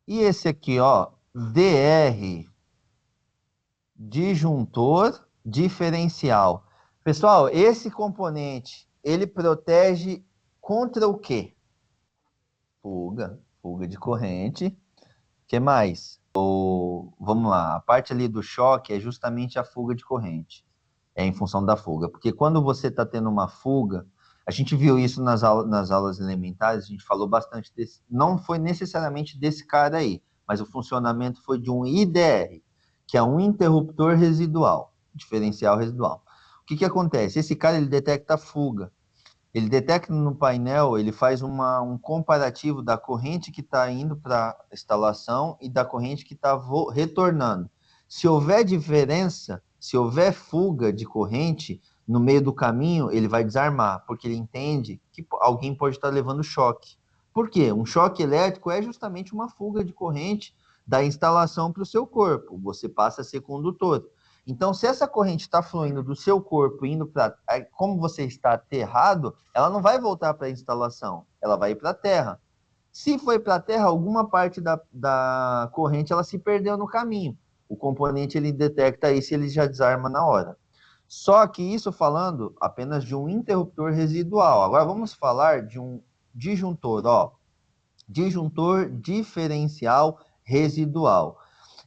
E esse aqui, ó, DR, disjuntor diferencial. Pessoal, esse componente, ele protege contra o quê? Fuga de corrente. O que mais? Vamos lá, a parte ali do choque é justamente a fuga de corrente. É em função da fuga. Porque quando você está tendo uma fuga, a gente viu isso nas aulas elementares, a gente falou bastante desse, não foi necessariamente desse cara aí, mas o funcionamento foi de um IDR, que é um interruptor residual, diferencial residual. O que que acontece? Esse cara, ele detecta fuga. Ele detecta no painel, ele faz um comparativo da corrente que está indo para a instalação e da corrente que está retornando. Se houver diferença, se houver fuga de corrente no meio do caminho, ele vai desarmar, porque ele entende que alguém pode estar levando choque. Por quê? Um choque elétrico é justamente uma fuga de corrente da instalação para o seu corpo. Você passa a ser condutor. Então, se essa corrente está fluindo do seu corpo, indo para. Como você está aterrado, ela não vai voltar para a instalação, ela vai ir para a terra. Se foi para a terra, alguma parte da corrente ela se perdeu no caminho. O componente ele detecta isso e ele já desarma na hora. Só que isso falando apenas de um interruptor residual. Agora vamos falar de um disjuntor, ó. Disjuntor diferencial residual.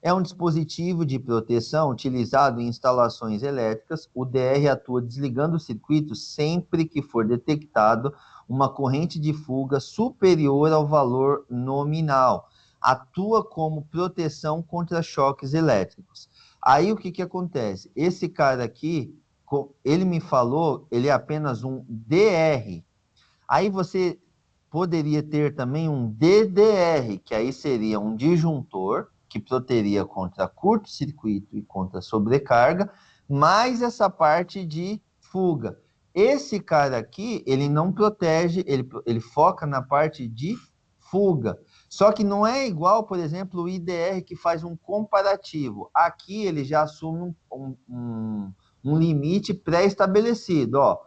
É um dispositivo de proteção utilizado em instalações elétricas. O DR atua desligando o circuito sempre que for detectado uma corrente de fuga superior ao valor nominal. Atua como proteção contra choques elétricos. Aí o que, que acontece? Esse cara aqui, ele me falou, ele é apenas um DR. Aí você poderia ter também um DDR, que aí seria um disjuntor, que protegeria contra curto-circuito e contra sobrecarga, mais essa parte de fuga. Esse cara aqui, ele não protege, ele foca na parte de fuga. Só que não é igual, por exemplo, o IDR que faz um comparativo. Aqui ele já assume um limite pré-estabelecido. Ó,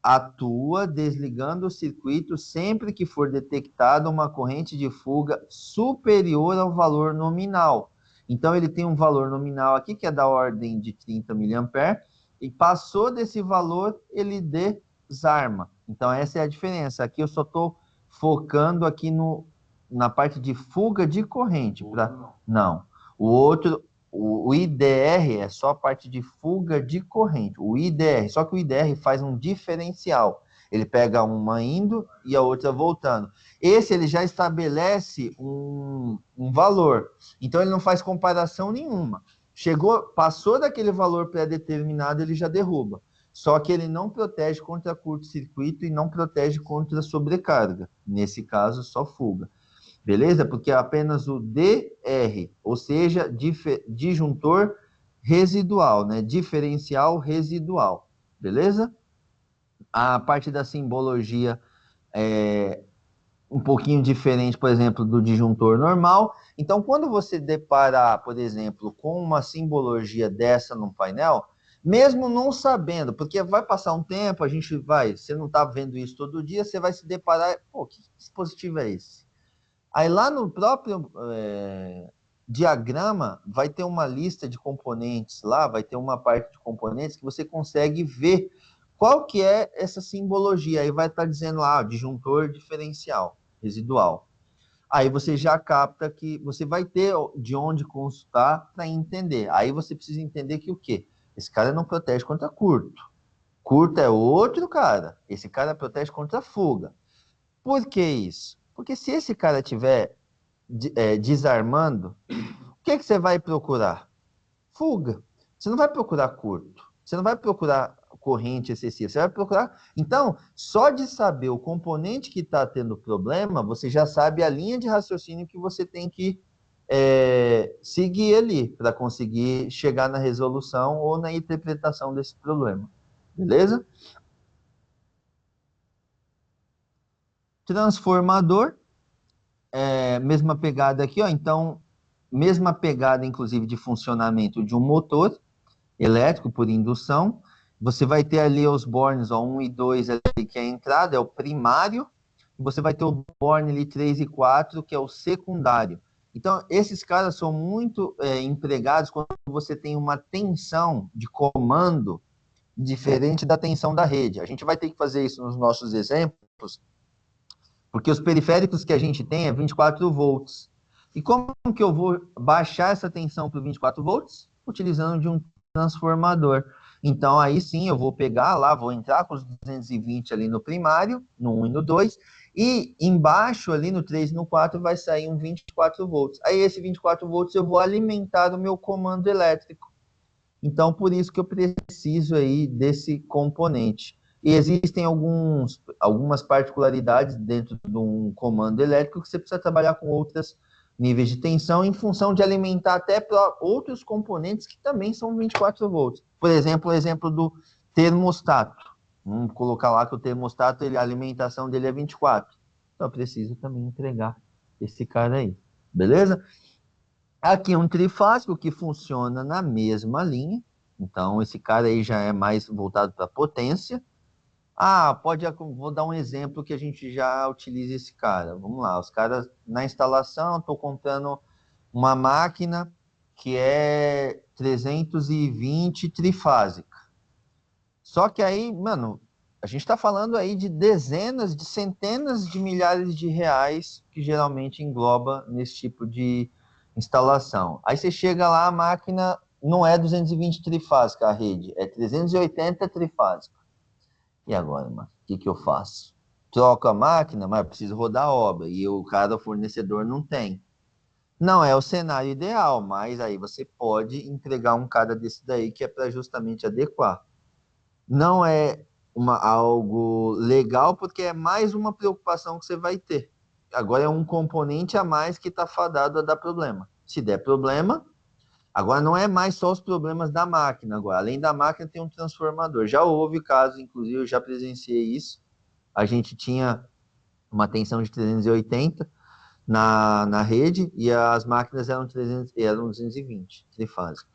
atua desligando o circuito sempre que for detectada uma corrente de fuga superior ao valor nominal. Então, ele tem um valor nominal aqui, que é da ordem de 30 mA, e passou desse valor, ele desarma. Então, essa é a diferença. Aqui eu só estou focando aqui na parte de fuga de corrente. Não. O outro, o IDR é só a parte de fuga de corrente. O IDR, só que o IDR faz um diferencial. Ele pega uma indo e a outra voltando. Esse ele já estabelece um valor. Então ele não faz comparação nenhuma. Chegou, passou daquele valor pré-determinado, ele já derruba. Só que ele não protege contra curto-circuito e não protege contra sobrecarga. Nesse caso, só fuga. Beleza? Porque é apenas o DR, ou seja, disjuntor residual, né? Diferencial residual. Beleza? A parte da simbologia é um pouquinho diferente, por exemplo, do disjuntor normal. Então, quando você deparar, por exemplo, com uma simbologia dessa no painel, mesmo não sabendo, porque vai passar um tempo, a gente vai, você não está vendo isso todo dia, você vai se deparar, pô, que dispositivo é esse? Aí lá no próprio diagrama vai ter uma lista de componentes lá, vai ter uma parte de componentes que você consegue ver qual que é essa simbologia. Aí vai estar dizendo lá, disjuntor diferencial, residual. Aí você já capta que você vai ter de onde consultar para entender. Aí você precisa entender que o quê? Esse cara não protege contra curto. Curto é outro cara. Esse cara protege contra fuga. Por que isso? Porque se esse cara tiver desarmando, o que, que você vai procurar? Fuga. Você não vai procurar curto. Você não vai procurar corrente excessiva. Você vai procurar. Então, só de saber o componente que está tendo problema, você já sabe a linha de raciocínio que você tem que seguir ali para conseguir chegar na resolução ou na interpretação desse problema. Beleza? Transformador, mesma pegada aqui, ó. Então, mesma pegada, inclusive, de funcionamento de um motor elétrico por indução. Você vai ter ali os bornes, ó, 1 e 2, ali, que é a entrada, é o primário. E você vai ter o borne ali 3 e 4, que é o secundário. Então, esses caras são muito empregados quando você tem uma tensão de comando diferente da tensão da rede. A gente vai ter que fazer isso nos nossos exemplos, porque os periféricos que a gente tem é 24 volts. E como que eu vou baixar essa tensão para 24 volts? Utilizando de um transformador. Então, aí sim, eu vou pegar lá, vou entrar com os 220 ali no primário, no 1 e no 2, e embaixo ali no 3 e no 4 vai sair um 24 volts. Aí esse 24 volts eu vou alimentar o meu comando elétrico. Então, por isso que eu preciso aí desse componente. E existem algumas particularidades dentro de um comando elétrico que você precisa trabalhar com outros níveis de tensão em função de alimentar até para outros componentes que também são 24 volts. Por exemplo, o exemplo do termostato. Vamos colocar lá que o termostato, a alimentação dele é 24. Então, eu preciso também entregar esse cara aí. Beleza? Aqui é um trifásico que funciona na mesma linha. Então, esse cara aí já é mais voltado para potência. Vou dar um exemplo que a gente já utiliza esse cara. Vamos lá, os caras na instalação, estou comprando uma máquina que é 320 trifásica. Só que aí, mano, a gente está falando aí de dezenas, de centenas de milhares de reais que geralmente engloba nesse tipo de instalação. Aí você chega lá, a máquina não é 220 trifásica a rede, é 380 trifásica. E agora, mano, o que eu faço? Troco a máquina, mas eu preciso rodar a obra e o cara, o fornecedor, não tem. Não é o cenário ideal, mas aí você pode entregar um cara desse daí que é para justamente adequar. Não é algo legal, porque é mais uma preocupação que você vai ter. Agora é um componente a mais que está fadado a dar problema. Se der problema, agora não é mais só os problemas da máquina. Agora, além da máquina, tem um transformador. Já houve casos, inclusive, eu já presenciei isso. A gente tinha uma tensão de 380 na rede e as máquinas eram 220 trifásica.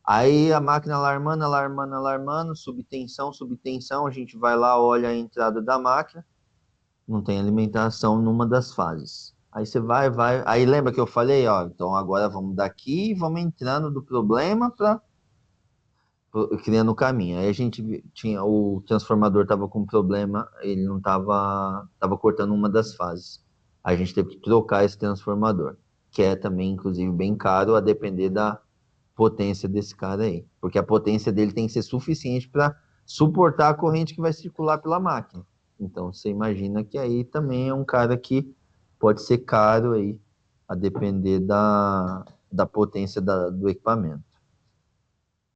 Aí a máquina alarmando, alarmando, alarmando, subtensão, subtensão, a gente vai lá, olha a entrada da máquina, não tem alimentação numa das fases. Aí você vai, aí lembra que eu falei, ó, então agora vamos daqui e vamos entrando do problema para criando o caminho. Aí a gente tinha, o transformador estava com problema, ele não estava cortando uma das fases. Aí a gente teve que trocar esse transformador, que é também, inclusive, bem caro, a depender da potência desse cara aí. Porque a potência dele tem que ser suficiente para suportar a corrente que vai circular pela máquina. Então, você imagina que aí também é um cara que pode ser caro aí, a depender da potência do equipamento.